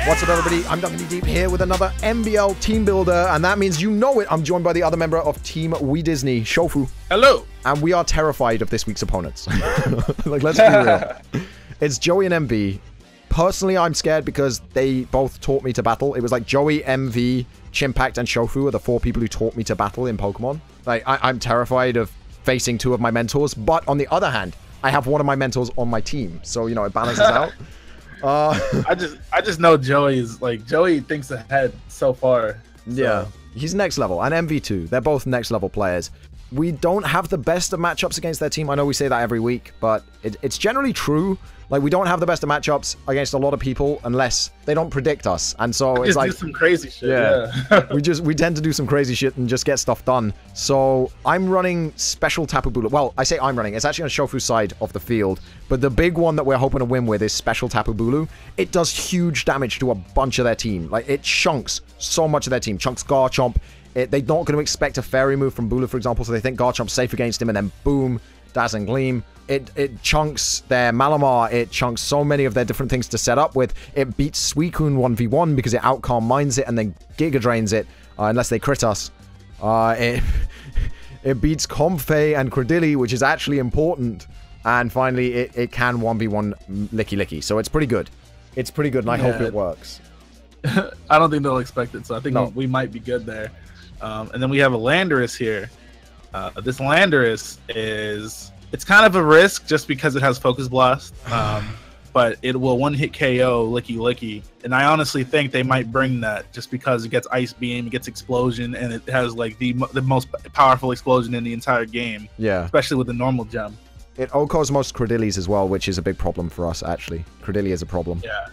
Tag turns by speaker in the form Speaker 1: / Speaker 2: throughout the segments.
Speaker 1: What's up, everybody? I'm Duncan Deep here with another MBL team builder, and that means you know it. I'm joined by the other member of Team We Disney, Shofu.
Speaker 2: Hello.
Speaker 1: And we are terrified of this week's opponents. Like, let's be real. It's Joey and MV. Personally, I'm scared because they both taught me to battle. It was like Joey, MV, Chimpact, and Shofu are the 4 people who taught me to battle in Pokemon. Like, I'm terrified of facing 2 of my mentors, but on the other hand, I have one of my mentors on my team, so, you know, it balances out.
Speaker 2: I just know Joey thinks ahead so far. So.
Speaker 1: Yeah, he's next level, and MV too. They're both next level players. We don't have the best of matchups against their team. I know we say that every week, but it's generally true. Like, we don't have the best of matchups against a lot of people unless they don't predict us. And so it's like
Speaker 2: do some crazy shit. Yeah.
Speaker 1: we tend to do some crazy shit and just get stuff done. So I'm running special Tapu Bulu. Well, I say I'm running. It's actually on Shofu's side of the field. But the big one that we're hoping to win with is special Tapu Bulu. It does huge damage to a bunch of their team. Like, it chunks so much of their team. Chunks Garchomp. They're not going to expect a fairy move from Bulu, for example, so they think Garchomp's safe against him, and then boom, Dazzling Gleam. It chunks their Malamar. It chunks so many of their different things to set up with. It beats Suicune 1v1 because it out-calm mines it and then Giga Drains it, unless they crit us. It beats Comfey and Credilli, which is actually important. And finally, it can 1v1 Licky Licky. So it's pretty good. It's pretty good, and I hope it works.
Speaker 2: I don't think they'll expect it, so I think we might be good there. And then we have a Landorus here. This Landorus it's kind of a risk just because it has Focus Blast, but it will one-hit KO Licky Licky. And I honestly think they might bring that just because it gets Ice Beam, it gets Explosion, and it has like the most powerful explosion in the entire game. Yeah. Especially with the normal gem.
Speaker 1: It OHKOs most Credillis as well, which is a big problem for us, actually. Credilli is a problem.
Speaker 2: Yeah.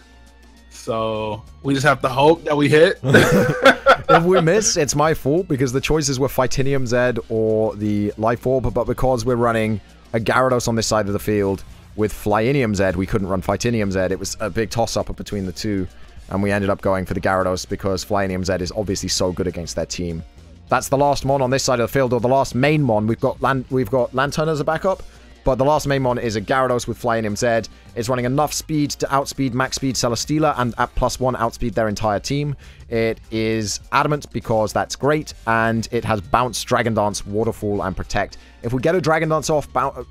Speaker 2: So we just have to hope that we hit.
Speaker 1: If we miss, it's my fault because the choices were Fightinium Z or the Life Orb, but because we're running a Gyarados on this side of the field with Flyinium Z, we couldn't run Fightinium Z. It was a big toss-up between the two, and we ended up going for the Gyarados because Flyinium Z is obviously so good against their team. That's the last Mon on this side of the field, or the last main Mon. We've got Lantern as a backup, but the last main Mon is a Gyarados with Flyinium Z. It's running enough speed to outspeed max speed Celesteela and at +1 outspeed their entire team. It is Adamant because that's great, and it has Bounce, Dragon Dance, Waterfall, and Protect. If we get a Dragon Dance off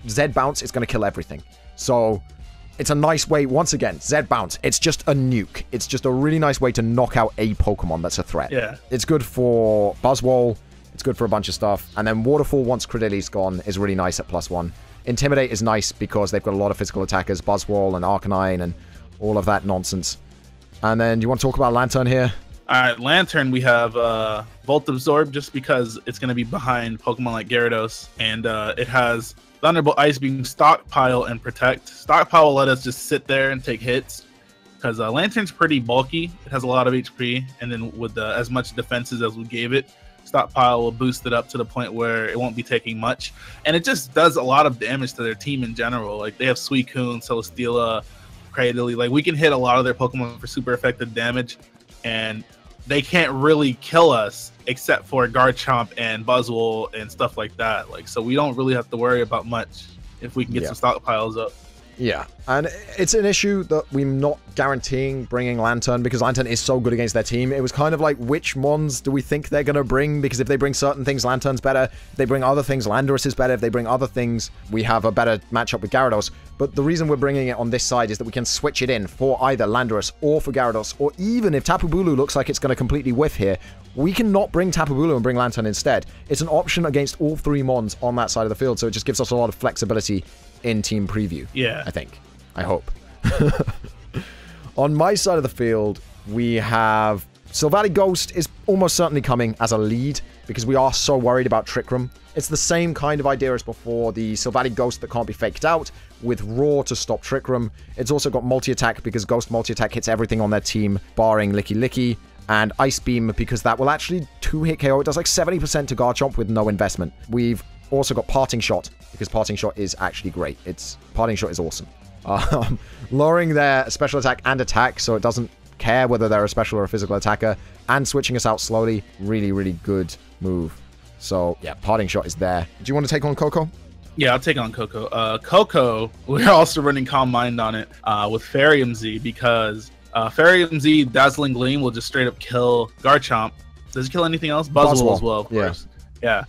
Speaker 1: Z Bounce, it's going to kill everything. So it's a nice way, once again, Z Bounce. It's just a nuke. It's just a really nice way to knock out a Pokemon that's a threat.
Speaker 2: Yeah.
Speaker 1: It's good for Buzzwole. It's good for a bunch of stuff. And then Waterfall, once Credilli's gone, is really nice at +1. Intimidate is nice because they've got a lot of physical attackers, Buzzwole and Arcanine and all of that nonsense. And then, do you want to talk about Lantern here?
Speaker 2: Alright, Lantern, we have Volt Absorb just because it's going to be behind Pokemon like Gyarados. And it has Thunderbolt, Ice Beam, Stockpile, and Protect. Stockpile will let us just sit there and take hits because Lantern's pretty bulky. It has a lot of HP, and then with as much defenses as we gave it, Stockpile will boost it up to the point where it won't be taking much, and it just does a lot of damage to their team in general. Like, they have Suicune, Celesteela, Cradily. Like, we can hit a lot of their Pokemon for super effective damage, and they can't really kill us except for Garchomp and Buzzwole and stuff like that. Like, so we don't really have to worry about much if we can get some stockpiles up.
Speaker 1: Yeah, and it's an issue that we're not guaranteeing bringing Lantern because Lantern is so good against their team. It was kind of like, which Mons do we think they're going to bring? Because if they bring certain things, Lantern's better. If they bring other things, Landorus is better. If they bring other things, we have a better matchup with Gyarados. But the reason we're bringing it on this side is that we can switch it in for either Landorus or for Gyarados, or even if Tapu Bulu looks like it's going to completely whiff here, we can not bring Tapu Bulu and bring Lantern instead. It's an option against all 3 Mons on that side of the field, so it just gives us a lot of flexibility in team preview.
Speaker 2: Yeah.
Speaker 1: I think. I hope. On my side of the field, we have Sylvatic Ghost is almost certainly coming as a lead because we are so worried about Trick Room. It's the same kind of idea as before, the Sylvatic Ghost that can't be faked out with Roar to stop Trick Room. It's also got multi-attack because Ghost multi-attack hits everything on their team, barring Licky Licky, and Ice Beam because that will actually 2-hit KO. It does like 70% to Garchomp with no investment. We've also got Parting Shot because Parting Shot is actually great. Parting Shot is awesome. Lowering their special attack and attack so it doesn't care whether they're a special or a physical attacker, and switching us out slowly. Really, really good move. So, yeah, Parting Shot is there. Do you want to take on Coco?
Speaker 2: Yeah, I'll take on Coco. Coco, we're also running Calm Mind on it with Fairy Z because Fairy Z Dazzling Gleam will just straight up kill Garchomp. Does it kill anything else? Buzzwole as well, of course. Yeah.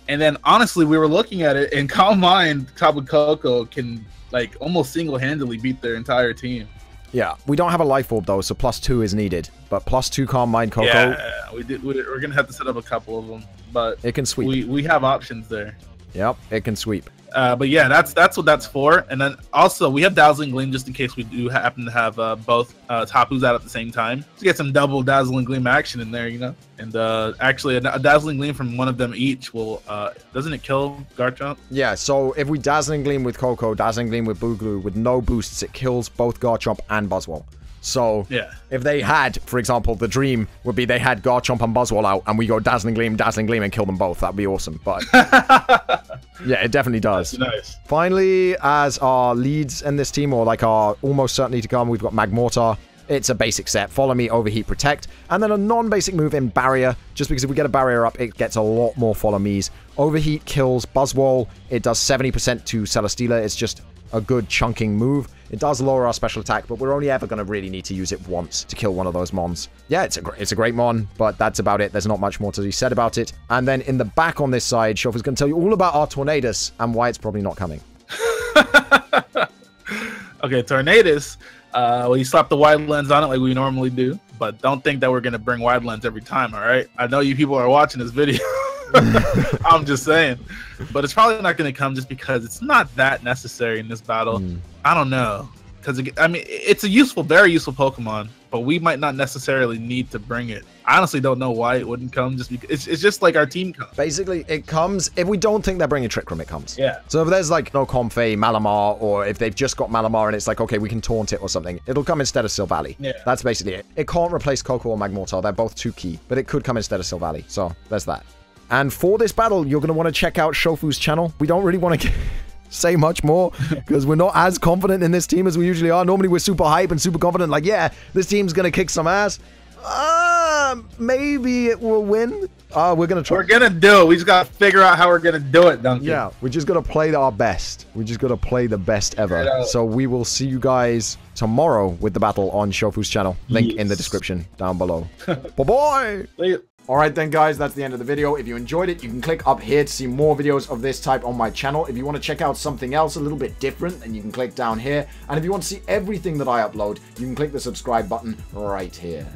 Speaker 2: And then honestly, we were looking at it, and Calm Mind Tapu Koko can like almost single-handedly beat their entire team.
Speaker 1: Yeah, we don't have a Life Orb though, so +2 is needed. But +2 Calm Mind Koko.
Speaker 2: Yeah, we're gonna have to set up a couple of them, but
Speaker 1: it can sweep.
Speaker 2: We have options there.
Speaker 1: Yep, it can sweep.
Speaker 2: But yeah, that's what that's for. And then also we have Dazzling Gleam just in case we do happen to have both Tapus out at the same time to get some double Dazzling Gleam action in there, you know. And actually, a Dazzling Gleam from one of them each will doesn't it kill Garchomp?
Speaker 1: Yeah. So if we Dazzling Gleam with Koko, Dazzling Gleam with Boogaloo with no boosts, it kills both Garchomp and Buzzwole. So yeah, if they had, for example, the dream would be they had Garchomp and Buzzwole out, and we go Dazzling Gleam, and kill them both. That'd be awesome. But yeah, it definitely does.
Speaker 2: That's nice.
Speaker 1: Finally, as our leads in this team, or like our almost certainly to come, we've got Magmortar. It's a basic set. Follow me, Overheat, Protect, and then a non-basic move in Barrier, just because if we get a Barrier up, it gets a lot more Follow Me's. Overheat kills Buzzwole. It does 70% to Celesteela. It's just a good chunking move. It does lower our special attack, but we're only ever going to really need to use it once to kill one of those mons. Yeah, it's a great mon, but that's about it. There's not much more to be said about it. And then in the back on this side, Shofa's going to tell you all about our Tornadus and why it's probably not coming.
Speaker 2: Okay, Tornadus. Well, you slap the wide lens on it like we normally do, but don't think that we're going to bring wide lens every time, all right? I know you people are watching this video. I'm just saying. But it's probably not going to come just because it's not that necessary in this battle. I don't know. Because, I mean, it's a useful, very useful Pokemon, but we might not necessarily need to bring it. I honestly don't know why it wouldn't come, just because it's just like our team comes.
Speaker 1: Basically, it comes if we don't think they're bringing Trick Room, it comes.
Speaker 2: Yeah.
Speaker 1: So if there's like no Comfey, Malamar, or if they've just got Malamar and it's like, okay, we can taunt it or something, it'll come instead of Silvally.
Speaker 2: Yeah.
Speaker 1: That's basically it. It can't replace Koko or Magmortar. They're both too key, but it could come instead of Silvally. So there's that. And for this battle, you're going to want to check out Shofu's channel. We don't really want to say much more because we're not as confident in this team as we usually are. Normally we're super hype and super confident, like, yeah, this team's gonna kick some ass. Maybe it will win. We're gonna try.
Speaker 2: We're gonna do it. We just gotta figure out how we're gonna do it, Duncan.
Speaker 1: Yeah, we're just gonna play our best. We just gotta play the best ever. So we will see you guys tomorrow with the battle on Shofu's channel. Link in the description down below. Bye bye. Alright then guys, that's the end of the video. If you enjoyed it, you can click up here to see more videos of this type on my channel. If you want to check out something else a little bit different, then you can click down here. And if you want to see everything that I upload, you can click the subscribe button right here.